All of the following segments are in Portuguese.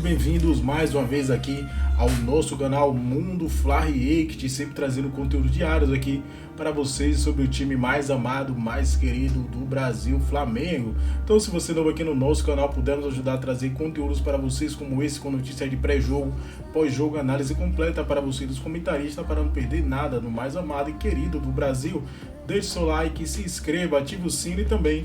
bem-vindos mais uma vez aqui ao nosso canal Mundo Fla React, sempre trazendo conteúdos diários aqui para vocês sobre o time mais amado, mais querido do Brasil, Flamengo. Então, se você é novo aqui no nosso canal, puder nos ajudar a trazer conteúdos para vocês como esse, com notícias de pré-jogo, pós-jogo, análise completa para vocês dos comentaristas, para não perder nada do mais amado e querido do Brasil, deixe seu like, se inscreva, ative o sino e também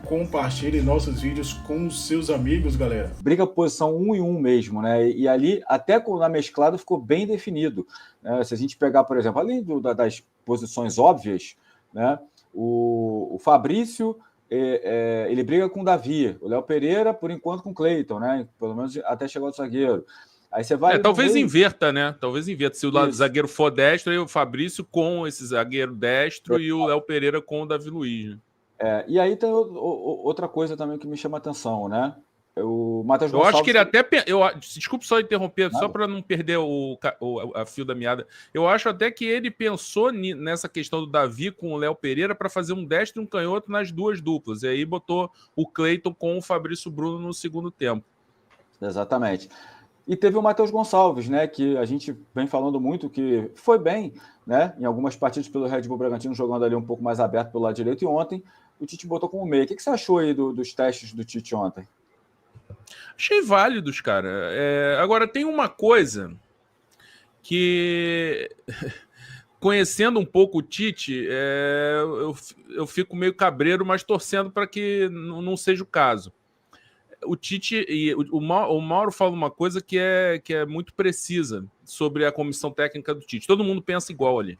compartilhe nossos vídeos com os seus amigos, galera. Briga posição 1 e 1 mesmo, né? E ali, até na mesclada, ficou bem definido. Né? Se a gente pegar, por exemplo, além das posições óbvias, né? O Fabrício, ele briga com o Davi. O Léo Pereira, por enquanto, com o Cleiton, né? Pelo menos até chegar o zagueiro. Aí você vai. Talvez inverta, né? Talvez inverta. Se o zagueiro for destro, aí o Fabrício com esse zagueiro destro e o Léo Pereira com o Davi Luiz, né? E aí tem outra coisa também que me chama a atenção, né? O Matheus Gonçalves... Eu acho que ele até... Desculpe só interromper, só para não perder a fio da meada. Eu acho até que ele pensou nessa questão do Davi com o Léo Pereira para fazer um destro e um canhoto nas duas duplas. E aí botou o Cleiton com o Fabrício Bruno no segundo tempo. Exatamente. E teve o Matheus Gonçalves, né, que a gente vem falando muito que foi bem, né, em algumas partidas pelo Red Bull Bragantino, jogando ali um pouco mais aberto pelo lado direito, e ontem o Tite botou como meia. O que você achou aí dos testes do Tite ontem? Achei válidos, cara. Agora, tem uma coisa que, conhecendo um pouco o Tite, eu fico meio cabreiro, mas torcendo para que não seja o caso. O Tite e o Mauro fala uma coisa que é muito precisa sobre a comissão técnica do Tite. Todo mundo pensa igual ali,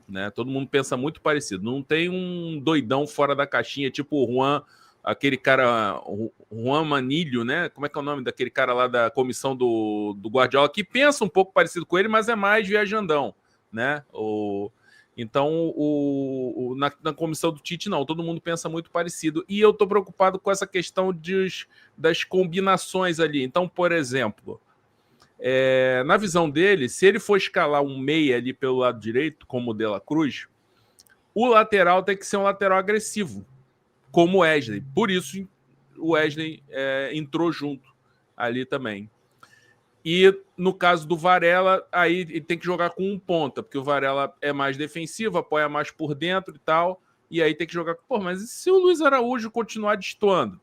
né? Todo mundo pensa muito parecido. Não tem um doidão fora da caixinha, tipo o Juan, aquele cara, Juan Manilho, né? Como é que é o nome daquele cara lá da comissão do Guardiola, que pensa um pouco parecido com ele, mas é mais viajandão, né? Então, na comissão do Tite, não. Todo mundo pensa muito parecido. E eu estou preocupado com essa questão das combinações ali. Então, por exemplo, na visão dele, se ele for escalar um meia ali pelo lado direito, como o De La Cruz, o lateral tem que ser um lateral agressivo, como o Wesley. Por isso, o Wesley entrou junto ali também. E no caso do Varela, aí ele tem que jogar com um ponta, porque o Varela é mais defensivo, apoia mais por dentro e tal, e aí tem que jogar... Pô, mas e se o Luiz Araújo continuar destoando?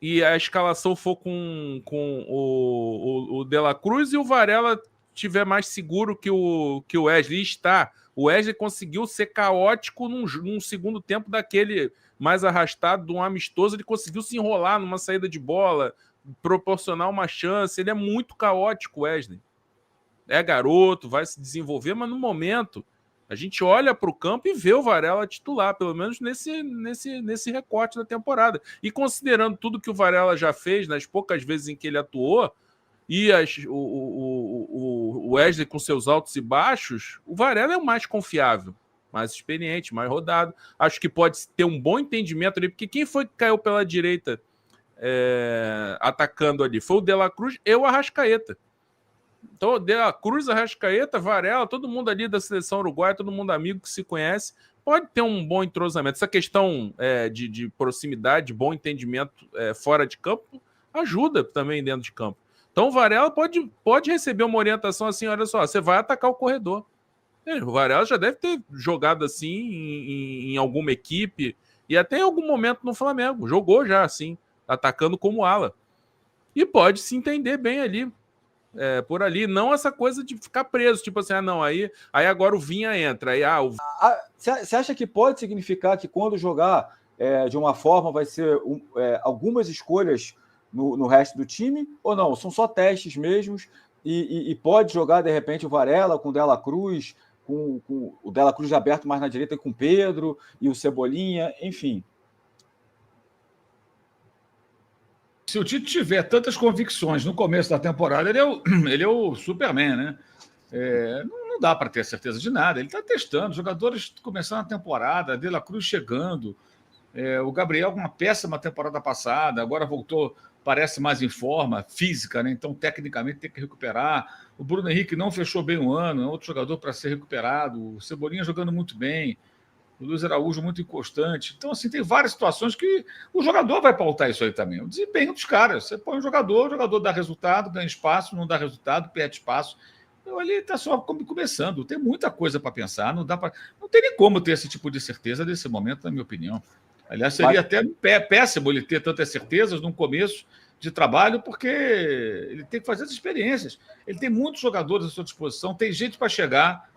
E a escalação for com o De La Cruz e o Varela tiver mais seguro que o Wesley está. O Wesley conseguiu ser caótico num segundo tempo daquele mais arrastado, de um amistoso, ele conseguiu se enrolar numa saída de bola, proporcionar uma chance. Ele é muito caótico, Wesley. É garoto, vai se desenvolver, mas no momento a gente olha para o campo e vê o Varela titular, pelo menos nesse recorte da temporada. E considerando tudo que o Varela já fez nas poucas vezes em que ele atuou, e o Wesley com seus altos e baixos, o Varela é o mais confiável, mais experiente, mais rodado. Acho que pode ter um bom entendimento ali, porque quem foi que caiu pela direita atacando ali? Foi o De La Cruz e o Arrascaeta. Então, De La Cruz, Arrascaeta, Varela, todo mundo ali da seleção uruguaia, todo mundo amigo que se conhece, pode ter um bom entrosamento. Essa questão de proximidade, bom entendimento fora de campo, ajuda também dentro de campo. Então, o Varela pode receber uma orientação assim, olha só, você vai atacar o corredor. O Varela já deve ter jogado assim em alguma equipe e até em algum momento no Flamengo. Jogou já assim, atacando como ala. E pode se entender bem ali, por ali. Não essa coisa de ficar preso, tipo assim, aí agora o Vinha entra. Você acha que pode significar que quando jogar de uma forma vai ser algumas escolhas no resto do time? Ou não? São só testes mesmos e pode jogar, de repente, o Varela com o De La Cruz, com o De La Cruz aberto mais na direita com o Pedro e o Cebolinha, enfim. Se o Tite tiver tantas convicções no começo da temporada, ele é o Superman, né? Não dá para ter certeza de nada. Ele está testando. Jogadores começando a temporada, De La Cruz chegando, o Gabriel com uma péssima temporada passada, agora voltou, parece mais em forma física, né? Então tecnicamente tem que recuperar. O Bruno Henrique não fechou bem o ano, é outro jogador para ser recuperado. O Cebolinha jogando muito bem. O Luiz Araújo muito inconstante. Então, assim, tem várias situações que o jogador vai pautar isso aí também. O desempenho dos caras. Você põe o jogador dá resultado, ganha espaço, não dá resultado, perde espaço. Então, ele está só começando. Tem muita coisa para pensar. Não tem nem como ter esse tipo de certeza nesse momento, na minha opinião. Aliás, seria até péssimo ele ter tantas certezas no começo de trabalho, porque ele tem que fazer as experiências. Ele tem muitos jogadores à sua disposição, tem gente para chegar,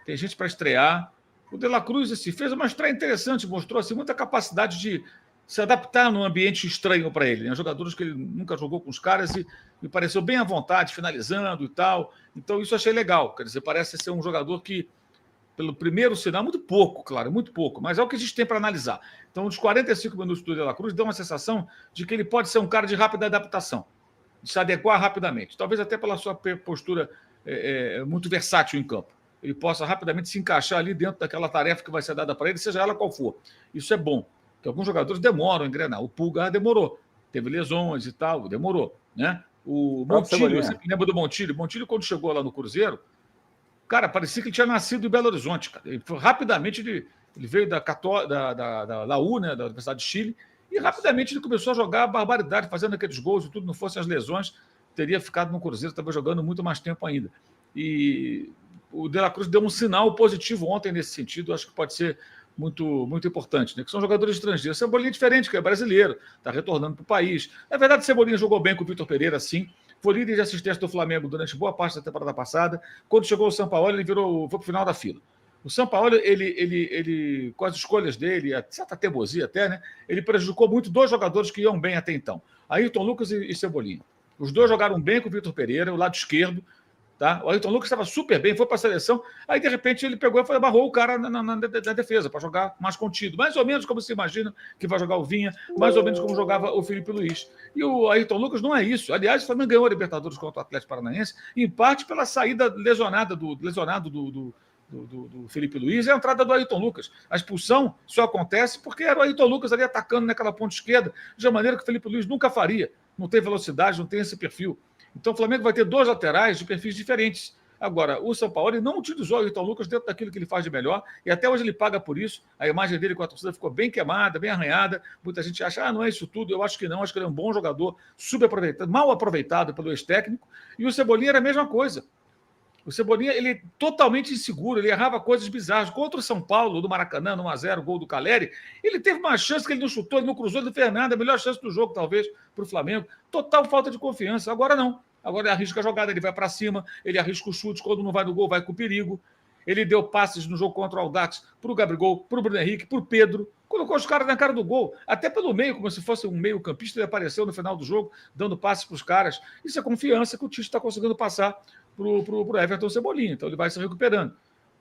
tem gente para estrear. O De La Cruz assim, fez uma estreia interessante, mostrou assim, muita capacidade de se adaptar num ambiente estranho para ele. Né? Jogadores que ele nunca jogou com os caras e me pareceu bem à vontade, finalizando e tal. Então, isso eu achei legal. Quer dizer, parece ser um jogador que, pelo primeiro sinal, muito pouco, claro, muito pouco, mas é o que a gente tem para analisar. Então, nos 45 minutos do De La Cruz, deu uma sensação de que ele pode ser um cara de rápida adaptação, de se adequar rapidamente. Talvez até pela sua postura muito versátil em campo. Ele possa rapidamente se encaixar ali dentro daquela tarefa que vai ser dada para ele, seja ela qual for. Isso é bom, porque alguns jogadores demoram a engrenar. O Pulgar demorou, teve lesões e tal, demorou. Né? O Montilho, eu sempre lembro do Montilho. Montilho, quando chegou lá no Cruzeiro, cara, parecia que ele tinha nascido em Belo Horizonte. Cara. Rapidamente ele veio da UU, né, da Universidade de Chile, e rapidamente ele começou a jogar a barbaridade, fazendo aqueles gols e tudo, não fossem as lesões, teria ficado no Cruzeiro, estava jogando muito mais tempo ainda. E o De La Cruz deu um sinal positivo ontem nesse sentido, acho que pode ser muito, muito importante, né? Que são jogadores estrangeiros. Cebolinha é diferente, que é brasileiro, está retornando para o país. Na verdade, Cebolinha jogou bem com o Vitor Pereira, sim. Foi líder de assistência do Flamengo durante boa parte da temporada passada. Quando chegou o Sampaoli, ele foi para o final da fila. O Sampaoli, ele, com as escolhas dele, a certa teimosia até, né? Ele prejudicou muito dois jogadores que iam bem até então. Ayrton Lucas e Cebolinha. Os dois jogaram bem com o Vitor Pereira, o lado esquerdo. Tá? O Ayrton Lucas estava super bem, foi para a seleção, aí de repente ele pegou e amarrou o cara na defesa, para jogar mais contido. Mais ou menos como se imagina que vai jogar o Vinha, mais ou menos como jogava o Felipe Luiz. E o Ayrton Lucas não é isso. Aliás, o Flamengo ganhou a Libertadores contra o Atlético Paranaense, em parte pela saída lesionado do Felipe Luiz e a entrada do Ayrton Lucas. A expulsão só acontece porque era o Ayrton Lucas ali atacando naquela ponta esquerda, de uma maneira que o Felipe Luiz nunca faria. Não tem velocidade, não tem esse perfil. Então, o Flamengo vai ter dois laterais de perfis diferentes. Agora, o Sampaoli não utilizou o Ayrton Lucas dentro daquilo que ele faz de melhor, e até hoje ele paga por isso. A imagem dele com a torcida ficou bem queimada, bem arranhada. Muita gente acha, não é isso tudo. Eu acho que não, acho que ele é um bom jogador, subaproveitado, mal aproveitado pelo ex-técnico. E o Cebolinha era a mesma coisa. O Cebolinha, ele é totalmente inseguro, ele errava coisas bizarras. Contra o São Paulo, do Maracanã, no 1-0, gol do Caleri, ele teve uma chance que ele não chutou, ele não cruzou, ele não fez nada, a melhor chance do jogo, talvez, para o Flamengo. Total falta de confiança. Agora não. Agora ele arrisca a jogada, ele vai para cima, ele arrisca o chute, quando não vai no gol, vai com perigo. Ele deu passes no jogo contra o Audax para o Gabigol, para o Bruno Henrique, para o Pedro. Colocou os caras na cara do gol, até pelo meio, como se fosse um meio-campista, ele apareceu no final do jogo, dando passes para os caras. Isso é confiança que o Tite está conseguindo passar para o Everton Cebolinha, então ele vai se recuperando.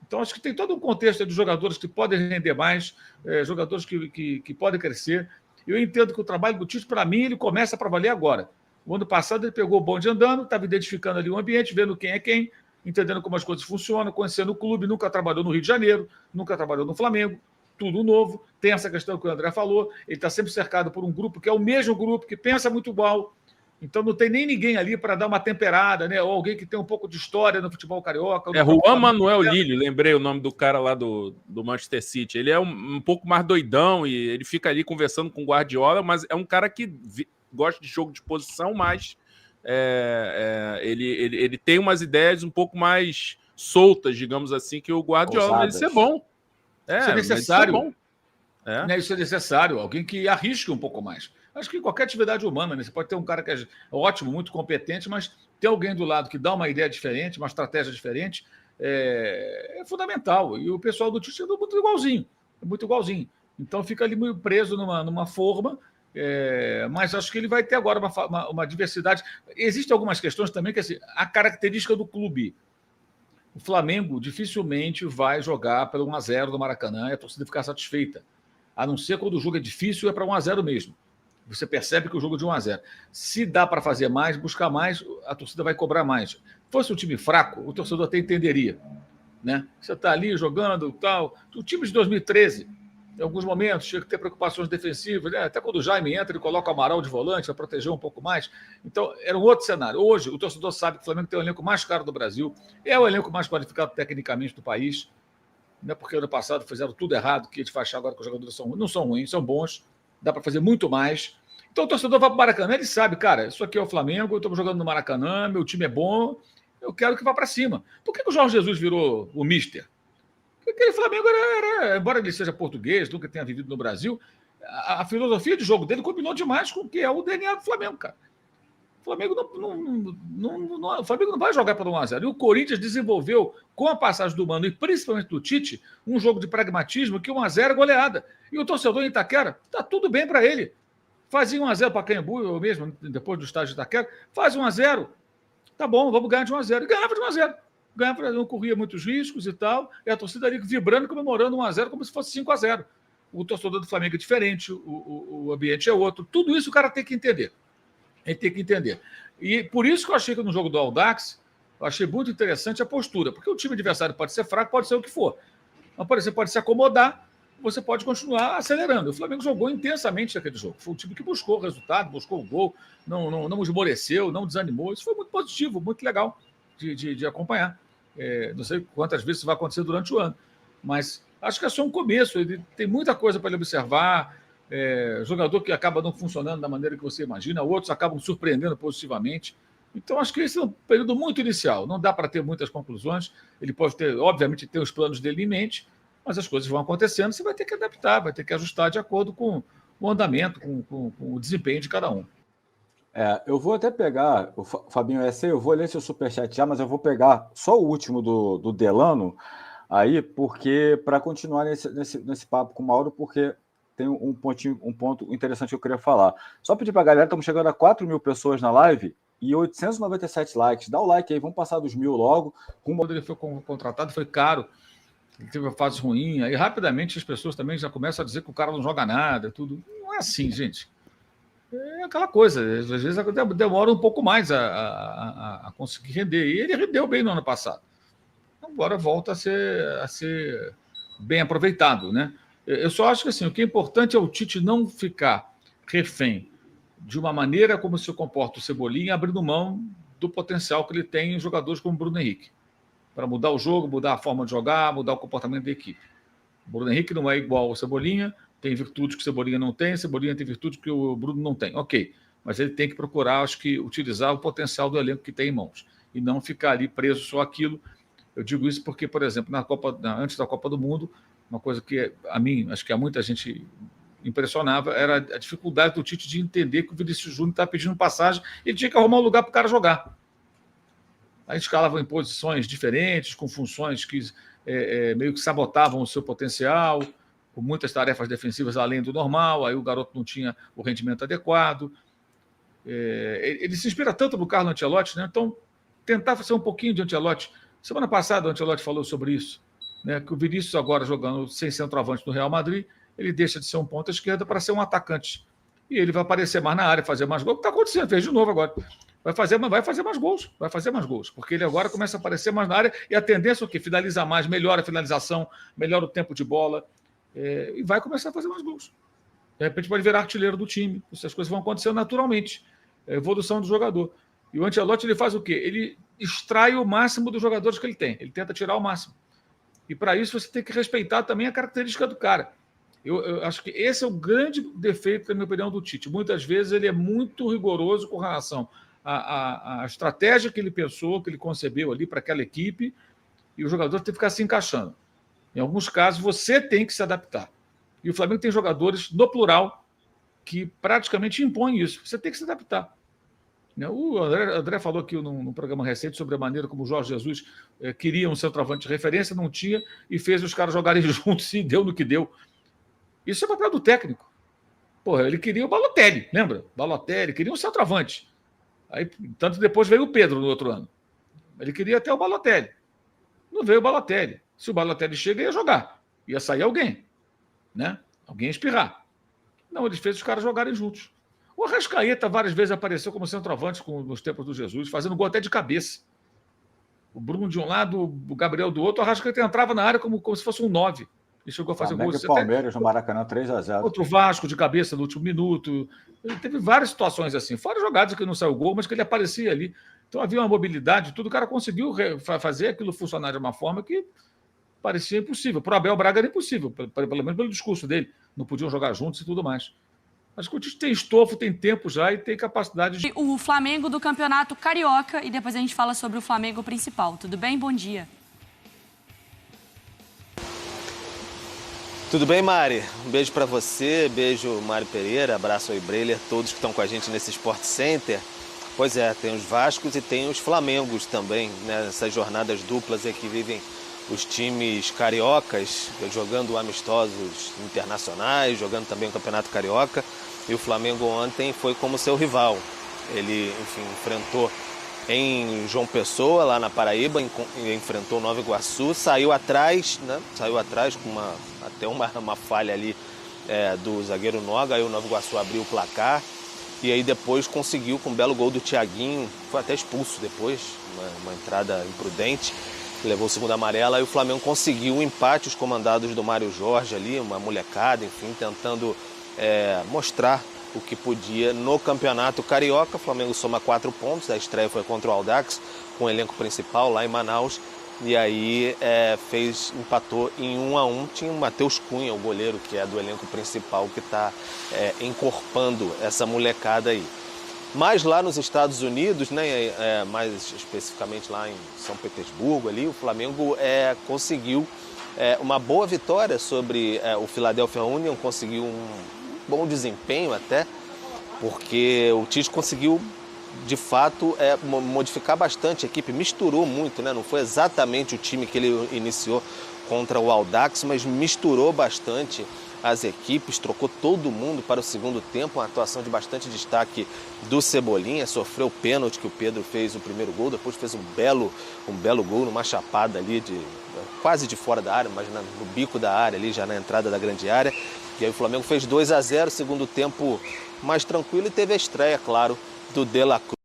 Então, acho que tem todo um contexto de jogadores que podem render mais, jogadores que podem crescer. Eu entendo que o trabalho do Tite, para mim, ele começa para valer agora. O ano passado ele pegou o bonde andando, estava identificando ali o ambiente, vendo quem é quem, entendendo como as coisas funcionam, conhecendo o clube, nunca trabalhou no Rio de Janeiro, nunca trabalhou no Flamengo, tudo novo. Tem essa questão que o André falou, ele está sempre cercado por um grupo que é o mesmo grupo, que pensa muito igual. Então não tem nem ninguém ali para dar uma temperada, né? Ou alguém que tem um pouco de história no futebol carioca. Juan Manuel Lillo, lembrei o nome do cara lá do Manchester City. Ele é um pouco mais doidão e ele fica ali conversando com o Guardiola, mas é um cara que gosta de jogo de posição, mas ele tem umas ideias um pouco mais soltas, digamos assim, que o Guardiola. Isso é bom. Isso é necessário. Isso é bom. Isso é necessário. Alguém que arrisque um pouco mais. Acho que em qualquer atividade humana, né? Você pode ter um cara que é ótimo, muito competente, mas ter alguém do lado que dá uma ideia diferente, uma estratégia diferente, é fundamental. E o pessoal do Tite é muito igualzinho. Então fica ali muito preso numa forma, mas acho que ele vai ter agora uma diversidade. Existem algumas questões também que assim, a característica do clube. O Flamengo dificilmente vai jogar pelo 1-0 do Maracanã e a torcida ficar satisfeita. A não ser quando o jogo é difícil, é para 1-0 mesmo. Você percebe que o jogo é de 1-0. Se dá para fazer mais, buscar mais, a torcida vai cobrar mais. Se fosse um time fraco, o torcedor até entenderia. Né? Você está ali jogando tal. O time de 2013, em alguns momentos, tinha que ter preocupações defensivas. Né? Até quando o Jaime entra, ele coloca o Amaral de volante para proteger um pouco mais. Então, era um outro cenário. Hoje, o torcedor sabe que o Flamengo tem o elenco mais caro do Brasil, é o elenco mais qualificado tecnicamente do país. Não é porque ano passado fizeram tudo errado que a gente vai achar agora que os jogadores não são ruins, são bons, dá para fazer muito mais. Então o torcedor vai para o Maracanã, ele sabe, cara, isso aqui é o Flamengo, eu estou jogando no Maracanã, meu time é bom, eu quero que vá para cima. Por que o Jorge Jesus virou o mister? Porque aquele Flamengo era, embora ele seja português, nunca tenha vivido no Brasil, a filosofia de jogo dele combinou demais com o que é o DNA do Flamengo, cara. O Flamengo o Flamengo não vai jogar para 1-0. E o Corinthians desenvolveu, com a passagem do Mano e principalmente do Tite, um jogo de pragmatismo que 1-0 é goleada. E o torcedor em Itaquera, tá tudo bem para ele. Fazia 1-0 para Caimbu, eu mesmo, depois do estádio de Itaquera, faz 1-0. Tá bom, vamos ganhar de 1-0. E ganhava de 1-0. Ganhava, não corria muitos riscos e tal. E a torcida ali vibrando, comemorando 1-0 como se fosse 5-0. O torcedor do Flamengo é diferente, o ambiente é outro. Tudo isso o cara tem que entender. Ele tem que entender. E por isso que eu achei que no jogo do Audax, eu achei muito interessante a postura, porque o time adversário pode ser fraco, pode ser o que for. Mas, por exemplo, pode se acomodar, você pode continuar acelerando. O Flamengo jogou intensamente naquele jogo. Foi um time que buscou o resultado, buscou o gol, não esmoreceu, não desanimou. Isso foi muito positivo, muito legal de acompanhar. Não sei quantas vezes isso vai acontecer durante o ano, mas acho que é só um começo. Ele tem muita coisa para ele observar. Jogador que acaba não funcionando da maneira que você imagina, outros acabam surpreendendo positivamente. Então, acho que esse é um período muito inicial. Não dá para ter muitas conclusões. Ele pode ter, obviamente, ter os planos dele em mente, mas as coisas vão acontecendo, você vai ter que adaptar, vai ter que ajustar de acordo com o andamento, com o desempenho de cada um. Eu vou até pegar, o Fabinho, eu vou ler seu superchat já, mas eu vou pegar só o último do Delano aí, porque para continuar nesse papo com o Mauro, porque tem um ponto interessante que eu queria falar. Só pedir para a galera, estamos chegando a 4.000 pessoas na live e 897 likes. Dá o like aí, vamos passar dos 1.000 logo. Quando ele foi contratado, foi caro. Ele teve uma fase ruim. Aí, rapidamente, as pessoas também já começam a dizer que o cara não joga nada, tudo. Não é assim, gente. É aquela coisa. Às vezes demora um pouco mais a conseguir render. E ele rendeu bem no ano passado. Agora volta a ser bem aproveitado, né? Eu só acho que assim, o que é importante é o Tite não ficar refém de uma maneira como se comporta o Cebolinha, abrindo mão do potencial que ele tem em jogadores como o Bruno Henrique, para mudar o jogo, mudar a forma de jogar, mudar o comportamento da equipe. O Bruno Henrique não é igual ao Cebolinha, tem virtudes que o Cebolinha não tem, o Cebolinha tem virtudes que o Bruno não tem. Ok, mas ele tem que procurar, acho que, utilizar o potencial do elenco que tem em mãos e não ficar ali preso só àquilo. Eu digo isso porque, por exemplo, antes da Copa do Mundo, uma coisa que a mim, acho que a muita gente impressionava, era a dificuldade do Tite de entender que o Vinícius Júnior estava pedindo passagem e ele tinha que arrumar um lugar para o cara jogar. Aí escalavam em posições diferentes, com funções que meio que sabotavam o seu potencial, com muitas tarefas defensivas além do normal, aí o garoto não tinha o rendimento adequado. Ele se inspira tanto no Carlo Ancelotti, né? Então, tentar fazer um pouquinho de Ancelotti. Semana passada o Ancelotti falou sobre isso, né? Que o Vinícius agora jogando sem centroavante no Real Madrid, ele deixa de ser um ponta esquerda para ser um atacante. E ele vai aparecer mais na área, fazer mais gols. O que está acontecendo? Fez de novo agora. Vai fazer mais gols, porque ele agora começa a aparecer mais na área e a tendência é o quê? Finaliza mais, melhora a finalização, melhora o tempo de bola e vai começar a fazer mais gols. De repente pode virar artilheiro do time. Essas coisas vão acontecer naturalmente. É a evolução do jogador. E o Ancelotti ele faz o quê? Ele extrai o máximo dos jogadores que ele tem. Ele tenta tirar o máximo. E para isso você tem que respeitar também a característica do cara. Eu acho que esse é o grande defeito, na minha opinião, do Tite. Muitas vezes ele é muito rigoroso com relação à estratégia que ele pensou, que ele concebeu ali para aquela equipe, e o jogador tem que ficar se encaixando. Em alguns casos, você tem que se adaptar. E o Flamengo tem jogadores, no plural, que praticamente impõem isso. Você tem que se adaptar. O André falou aqui no programa recente sobre a maneira como o Jorge Jesus queria um centroavante de referência, não tinha, e fez os caras jogarem juntos e deu no que deu. Isso é papel do técnico. Porra, ele queria o Balotelli, lembra? Balotelli, queria um centroavante. Aí, tanto depois veio o Pedro no outro ano. Ele queria até o Balotelli. Não veio o Balotelli. Se o Balotelli chega, ia jogar. Ia sair alguém. Né? Alguém ia espirrar. Não, ele fez os caras jogarem juntos. O Arrascaeta várias vezes apareceu como centroavante nos tempos do Jesus, fazendo gol até de cabeça. O Bruno de um lado, o Gabriel do outro, o Arrascaeta entrava na área como se fosse um 9. E chegou a fazer gol. Palmeiras no Maracanã 3-0. Outro Vasco de cabeça no último minuto. Ele teve várias situações assim. Fora jogadas que não saiu gol, mas que ele aparecia ali. Então havia uma mobilidade, tudo. O cara conseguiu fazer aquilo funcionar de uma forma que parecia impossível. Para o Abel Braga era impossível, pelo menos pelo discurso dele. Não podiam jogar juntos e tudo mais. Acho que o Tite tem estofo, tem tempo já e tem capacidade de... O Flamengo do Campeonato Carioca, e depois a gente fala sobre o Flamengo principal. Tudo bem? Bom dia. Tudo bem, Mari? Um beijo para você, beijo Mário Pereira, abraço aí, Breiler, todos que estão com a gente nesse Sport Center. Pois é, tem os Vascos e tem os Flamengos também, né? Essas jornadas duplas aí que vivem os times cariocas, jogando amistosos internacionais, jogando também o Campeonato Carioca. E o Flamengo ontem foi como seu rival. Ele, enfim, enfrentou em João Pessoa, lá na Paraíba, enfrentou o Nova Iguaçu, saiu atrás, né? Saiu atrás com até uma falha ali do zagueiro Noga, aí o Nova Iguaçu abriu o placar e aí depois conseguiu com um belo gol do Thiaguinho, foi até expulso depois, uma entrada imprudente, levou o segundo amarelo, aí o Flamengo conseguiu um empate, os comandados do Mário Jorge ali, uma molecada, enfim, tentando mostrar o que podia no Campeonato Carioca. O Flamengo soma 4 pontos, a estreia foi contra o Audax, com o elenco principal lá em Manaus, e aí empatou em 1-1. Tinha o Matheus Cunha, o goleiro, que é do elenco principal, que está encorpando essa molecada aí. Mas lá nos Estados Unidos, né, mais especificamente lá em São Petersburgo, ali, o Flamengo conseguiu uma boa vitória sobre o Philadelphia Union, conseguiu um bom desempenho até, porque o Tite conseguiu, de fato, modificar bastante a equipe, misturou muito, né? Não foi exatamente o time que ele iniciou contra o Audax, mas misturou bastante as equipes, trocou todo mundo para o segundo tempo, uma atuação de bastante destaque do Cebolinha, sofreu o pênalti que o Pedro fez o primeiro gol, depois fez um belo gol numa chapada ali, quase de fora da área, mas no bico da área ali, já na entrada da grande área. E aí o Flamengo fez 2-0, segundo tempo mais tranquilo, e teve a estreia, claro, do De La Cruz.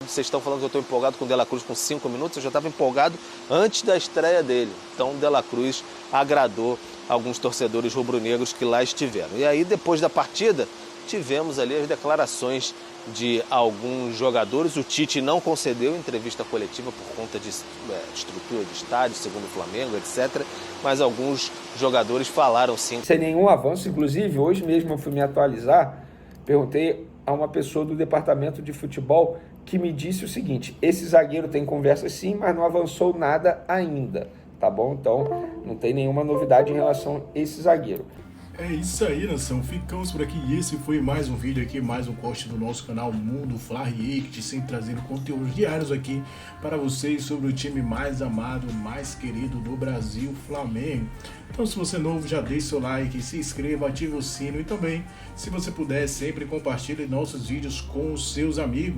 Vocês estão falando que eu estou empolgado com o De La Cruz com 5 minutos, eu já estava empolgado antes da estreia dele. Então o De La Cruz agradou alguns torcedores rubro-negros que lá estiveram. E aí, depois da partida, tivemos ali as declarações de alguns jogadores. O Tite não concedeu entrevista coletiva por conta de estrutura de estádio, segundo o Flamengo, etc. Mas alguns jogadores falaram sim. Sem nenhum avanço, inclusive hoje mesmo eu fui me atualizar, perguntei a uma pessoa do departamento de futebol que me disse o seguinte: esse zagueiro tem conversa sim, mas não avançou nada ainda, tá bom? Então não tem nenhuma novidade em relação a esse zagueiro. É isso aí, nação. Ficamos por aqui. E esse foi mais um vídeo aqui, mais um corte do nosso canal Mundo Fla React, sempre trazendo conteúdos diários aqui para vocês sobre o time mais amado, mais querido do Brasil, Flamengo. Então, se você é novo, já deixe seu like, se inscreva, ative o sino e também, se você puder, sempre compartilhe nossos vídeos com os seus amigos.